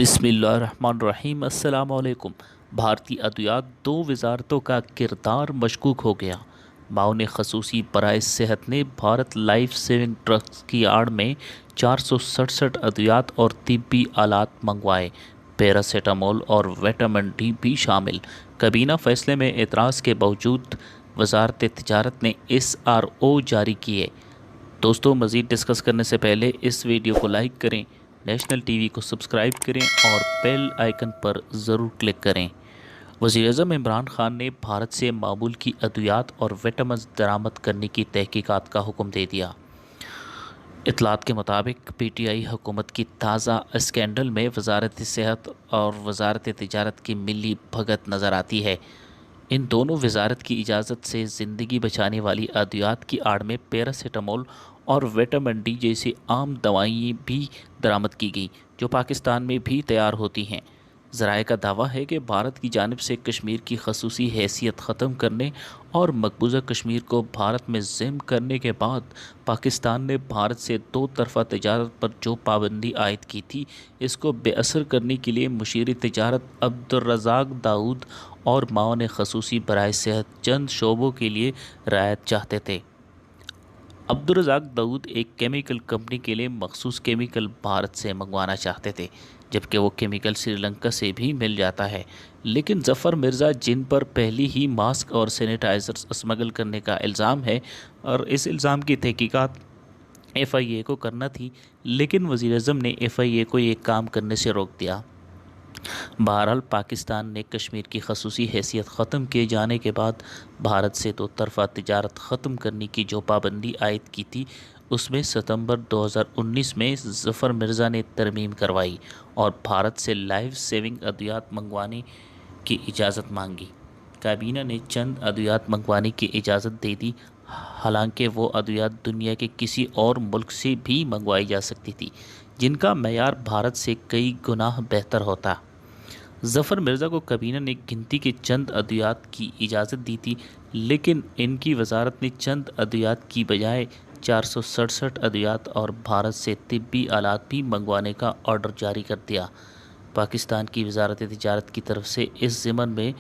बिस्मिल्लाहिर्रहमानिर्रहीम। अस्सलाम वालेकुम। भारतीय अद्वियात दो वजारतों का किरदार मशकूक हो गया। माओन खसूसी बराए सेहत ने भारत लाइफ सेविंग ट्रस्ट की आड़ में 467 अद्वियात और तिब्बी आलात मंगवाए। पैरासीटामोल और विटामिन डी भी शामिल। कबीना फैसले में एतराज़ के बावजूद वजारत तिजारत ने SRO जारी किए। दोस्तों, मज़ीद डिस्कस करने से पहले इस वीडियो को लाइक करें, नेशनल टीवी को सब्सक्राइब करें और बेल आइकन पर ज़रूर क्लिक करें। वज़ीर-ए-आज़म इमरान खान ने भारत से मामूल की अद्वियात और विटामिन दरामद करने की तहकीकात का हुक्म दे दिया। इतलात के मुताबिक PTI हुकूमत की ताज़ा स्कैंडल में वजारत सेहत और वजारत तिजारत की मिली भगत नज़र आती है। इन दोनों वजारत की इजाज़त से ज़िंदगी बचाने वाली अद्वियात की आड़ में पैरासीटामोल और विटामिन डी जैसी आम दवाएं भी दरामद की गई, जो पाकिस्तान में भी तैयार होती हैं। ज़राए का दावा है कि भारत की जानिब से कश्मीर की खसूसी हैसियत ख़त्म करने और मकबूजा कश्मीर को भारत में ज़िम करने के बाद पाकिस्तान ने भारत से दो तरफ़ा तजारत पर जो पाबंदी आयद की थी, इसको बेअसर करने के लिए मुशीर तजारत अब्दुर्रज़ाक दाऊद और माओन खसूसी बराए सेहत चंद शोबों के लिए रायत चाहते थे। अब्दुर्रज़ाक दाऊद एक केमिकल कंपनी के लिए मखसूस केमिकल भारत से मंगवाना चाहते थे, जबकि वो केमिकल श्रीलंका से भी मिल जाता है। लेकिन ज़फ़र मिर्ज़ा, जिन पर पहले ही मास्क और सैनिटाइज़र्स स्मगल करने का इल्ज़ाम है और इस इल्ज़ाम की तहकीकात FIA को करना थी, लेकिन वज़ीर-ए-आज़म ने FIA को ये काम करने से रोक दिया। बहरहाल, पाकिस्तान ने कश्मीर की खसूसी हैसियत ख़त्म किए जाने के बाद भारत से दो तरफ़ा तिजारत ख़त्म करने की जो पाबंदी आयद की थी, उसमें सितंबर 2019 में ज़फ़र मिर्ज़ा ने तरमीम करवाई और भारत से लाइफ सेविंग अद्वियात मंगवाने की इजाज़त मांगी। काबीना ने चंद अद्वियात मंगवाने की इजाज़त दे दी, हालांकि वो अद्वियात दुनिया के किसी और मुल्क से भी मंगवाई जा सकती थी, जिनका मयार भारत से कई गुना बेहतर होता। ज़फ़र मिर्ज़ा को काबीना ने गिनती के चंद अद्वियात की इजाज़त दी थी, लेकिन इनकी वजारत ने चंद अद्वियात की बजाय 467 अद्वियात और भारत से तिब्बी आलात भी मंगवाने का ऑर्डर जारी कर दिया। पाकिस्तान की वजारत तिजारत की तरफ से इस ज़िमन में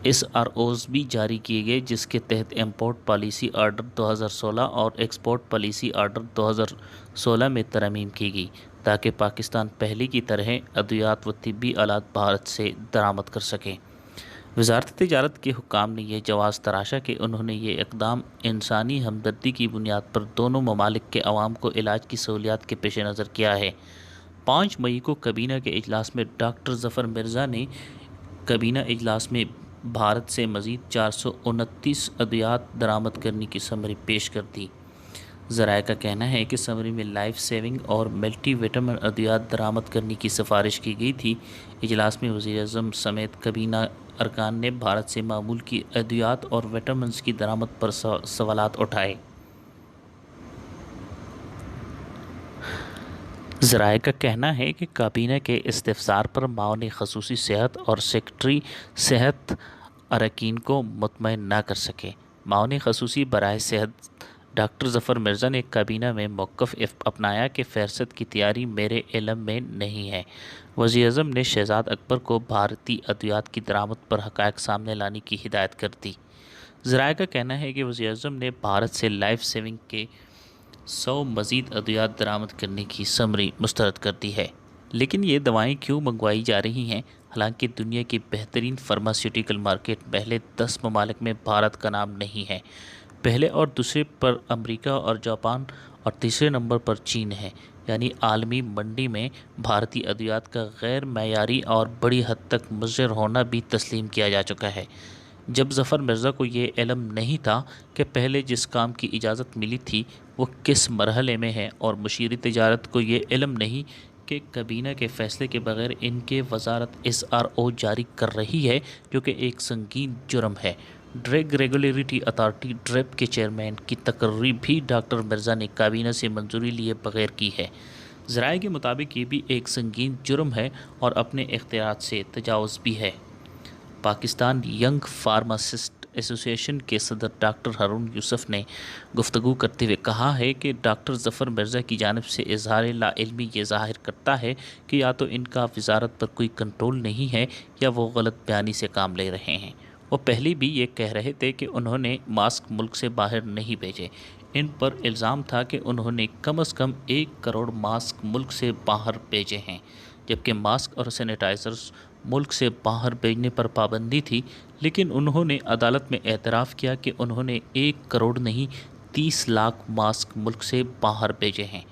SROs भी जारी किए गए, जिसके तहत इंपोर्ट पॉलिसी आर्डर 2016 और एक्सपोर्ट पॉलिसी आर्डर 2016 में तरमीम की गई, ताकि पाकिस्तान पहले की तरह अद्वियात व तिब्बी आलात भारत से दरामद कर सकें। वजारत तिजारत के हुक्काम ने यह जवाज़ तराशा कि उन्होंने ये इक़दाम इंसानी हमदर्दी की बुनियाद पर दोनों ममालिक के अवाम को इलाज की सहूलियात के पेश नज़र किया है। 5 मई को कबीना के इजलास में डॉक्टर ज़फ़र मिर्ज़ा ने कबीना इजलास में भारत से मज़ीद 429 अद्वियात दरामद करने की समरी पेश कर दी। ज़राए का कहना है कि समरी में लाइफ सेविंग और मल्टी विटामिन अद्वियात दरामद करने की सिफारिश की गई थी। इजलास में वज़ीर-ए-आज़म समेत कबीना अरकान ने भारत से मामूल की अद्वियात और विटामिन की दरामद पर सवालात उठाए। ज़राए का कहना है कि काबीना के इस्तिफ़सार पर माओन खसूसी सेहत और सेक्रेटरी सेहत अरकान को मुतमईन न कर सके। माओन खसूसी बराए सेहत डॉक्टर ज़फ़र मिर्ज़ा ने काबीना में मौक़िफ़ अपनाया कि फ़हरिस्त की तैयारी मेरे इल्म में नहीं है। वज़ीर-ए-आज़म ने शहज़ाद अकबर को भारतीय अद्वियात की दरामद पर हक़ाइक़ सामने लाने की हिदायत कर दी। ज़राए का कहना है कि वज़ीर-ए-आज़म ने भारत से लाइफ सेविंग के 100 मज़ीद अद्वियात दरामद करने की समरी मुस्तरद कर दी है। लेकिन ये दवाएं क्यों मंगवाई जा रही हैं? हालांकि दुनिया की बेहतरीन फार्मास्यूटिकल मार्केट पहले 10 ममालिक में भारत का नाम नहीं है। पहले और दूसरे पर अमेरिका और जापान और तीसरे नंबर पर चीन है। यानी आलमी मंडी में भारतीय अद्वियात का गैर मयारी और बड़ी हद तक मुज़र होना भी तस्लीम किया जा चुका है। जब ज़फ़र मिर्ज़ा को ये इल्म नहीं था कि पहले जिस काम की इजाज़त मिली थी वो किस मरहले में है, और मुशीर तिजारत को ये इल्म नहीं कि कबीना के फ़ैसले के बगैर इनके वजारत SRO जारी कर रही है, जो कि एक संगीन जुर्म है। ड्रग रेगुलेटरी अथॉरिटी ड्रेप के चेयरमैन की तकर्री भी डॉक्टर मिर्ज़ा ने काबीना से मंजूरी लिए बगैर की है। ज़राए के मुताबिक ये भी एक संगीन जुर्म है और अपने इख्तियार से तजावुज़ भी है। पाकिस्तान यंग फार्मासिस्ट एसोसिएशन के सदर डॉक्टर हारून यूसुफ ने गुफ्तगू करते हुए कहा है कि डॉक्टर ज़फ़र मिर्ज़ा की जानिब से इजहार लाइल्मी ये ज़ाहिर करता है कि या तो इनका वजारत पर कोई कंट्रोल नहीं है या वो गलत बयानी से काम ले रहे हैं। वो पहले भी ये कह रहे थे कि उन्होंने मास्क मुल्क से बाहर नहीं भेजे। इन पर इल्ज़ाम था कि उन्होंने कम से कम 1 करोड़ मास्क मुल्क से बाहर भेजे हैं, जबकि मास्क और सैनिटाइज़र्स मुल्क से बाहर भेजने पर पाबंदी थी। लेकिन उन्होंने अदालत में एतराफ़ किया कि उन्होंने 1 करोड़ नहीं 30 लाख मास्क मुल्क से बाहर भेजे हैं।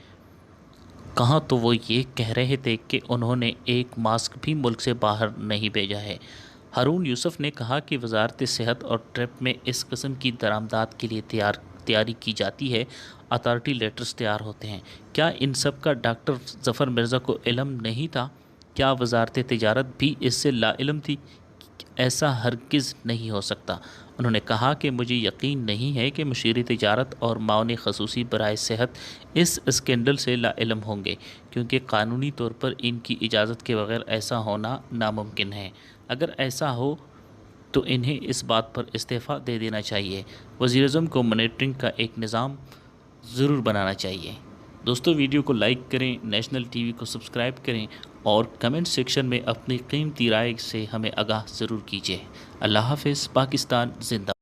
कहाँ तो वो ये कह रहे थे कि उन्होंने एक मास्क भी मुल्क से बाहर नहीं भेजा है। हारून यूसुफ ने कहा कि वजारत सेहत और ट्रैप में इस किस्म की दरामदात के लिए तैयारी की जाती है, अथॉरिटी लेटर्स तैयार होते हैं। क्या इन सब का डॉक्टर ज़फ़र मिर्ज़ा को इल्म नहीं था? क्या वजारत तिजारत भी इससे लाइल्म थी? ऐसा हरगिज़ नहीं हो सकता। उन्होंने कहा कि मुझे यकीन नहीं है कि मुशीर तिजारत और माओन खसूसी बराए सेहत इस स्कैंडल से लाइल्म होंगे, क्योंकि कानूनी तौर पर इनकी इजाज़त के बगैर ऐसा होना नामुमकिन है। अगर ऐसा हो तो इन्हें इस बात पर इस्तीफ़ा दे देना चाहिए। वज़ीर-ए-आज़म को मॉनिटरिंग का एक निज़ाम ज़रूर बनाना चाहिए। दोस्तों, वीडियो को लाइक करें, नेशनल टीवी को सब्सक्राइब करें और कमेंट सेक्शन में अपनी कीमती राय से हमें आगाह ज़रूर कीजिए। अल्लाह हाफ़िज़। पाकिस्तान ज़िंदा।